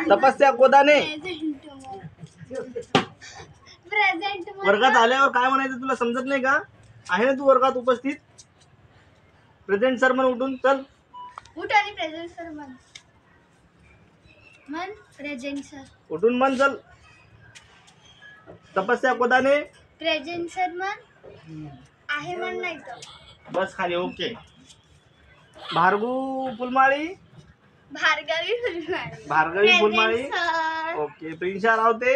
तपस्या कोदाने वर्गात आल्यावर काय म्हणायचं तुला समजत नाही का? आहे ना तू वर्गात उपस्थित? प्रेझेंट सर म्हण उठून चल. उठ आणि प्रेझेंट सर म्हण. म्हण प्रेझेंट सर. उठून म्हण चल. तपस्या कोदाने प्रेझेंट सर म्हण. आहे म्हण नाही तर बस खाली. ओके. भार्गू फुलमाळी. भार्गवी फुलमाळी. ओके. प्रिन्शा रावते.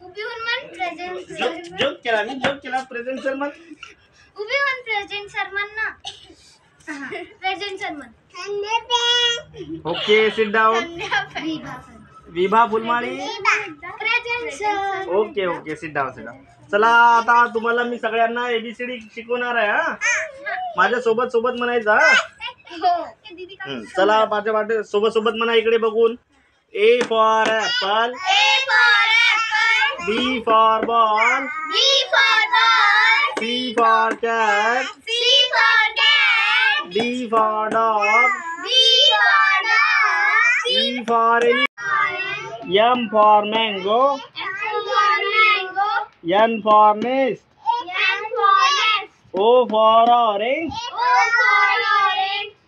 उभी होऊन म्हण प्रेझेंट सर. जोक केला प्रेझेंट सर म्हण. उभी होऊन प्रेझेंट सर म्हण ना. प्रेझेंट सर म्हण. Okay. Sit down. Vibha Phulmali. Present sir. Okay. Sit down. चला आता तुम्हाला मी सगळ्यांना ABCD शिकवणार आहे. हा माझ्या सोबत म्हणायचं. चला माझ्या सोबत म्हणा इकडे बघून. A for apple. B for ball. C for cat. D for dog. E for elephant. M for mango. N for nest. O for orange.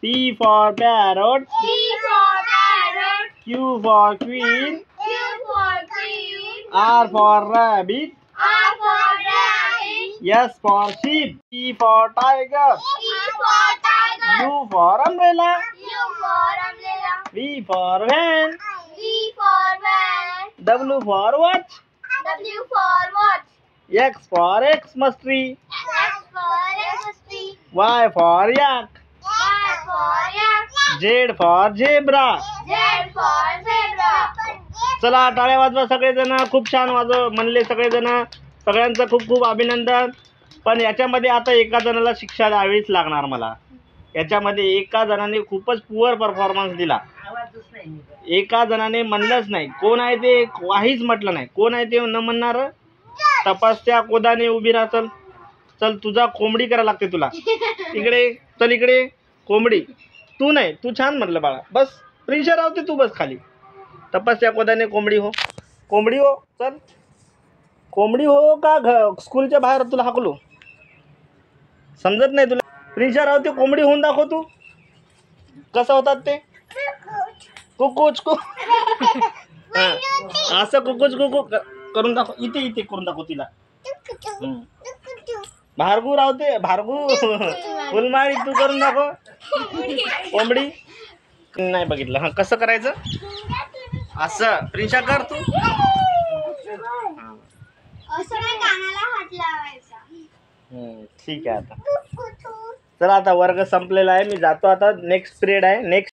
P for parrot. Q for queen. R for rabbit. S for sheep. T for tiger. U for umbrella. V for van. W for watch. X for Xmas tree. Y for yak. Z for zebra. चला टाळ्या वाजवा सगळेजण. खूप छान म्हणले सगळेजण. सगळ्यांचं खूप अभिनंदन. पण याच्यामध्ये आता एका जणाला शिक्षा द्यावीच लागणार मला. याच्यामध्ये एका जणाने खूपच पुअर परफॉर्मन्स दिला. एका जणाने म्हणलंच नाही. कोण आहे ते? काहीच म्हटलं नाही. कोण आहे ते न म्हणणार? तपस्या कोदाने उभी राहा. चल तुझा कोंबडी करायला लागते तुला. इकडे चल. इकडे कोंबडी. तू नाही. तू छान म्हटलं बाळा. बस. प्रिन्शा रावते तू बस खाली. तपस्या कोदाने कोंबडी हो. चल. कोंबडी हो का स्कूलच्या बाहेर तुला हाकलो? समजत नाही तुला? प्रिन्शा रावते कोंबडी होऊन दाखव तू. कसं होतात ते? कुकुच असं कुकुच करून दाखव. इथे करून दाखव तिला. भार्गू रावते. भार्गू फुलमाळी तू करून दाखव. कोंबडी नाही बघितलं. हा कसं करायचं? असं. प्रिन्शा कर तू. ठीक आहे. आता चला आता वर्ग संपलेला आहे. मी जातो आता. नेक्स्ट पिरियड आहे. नेक्स्ट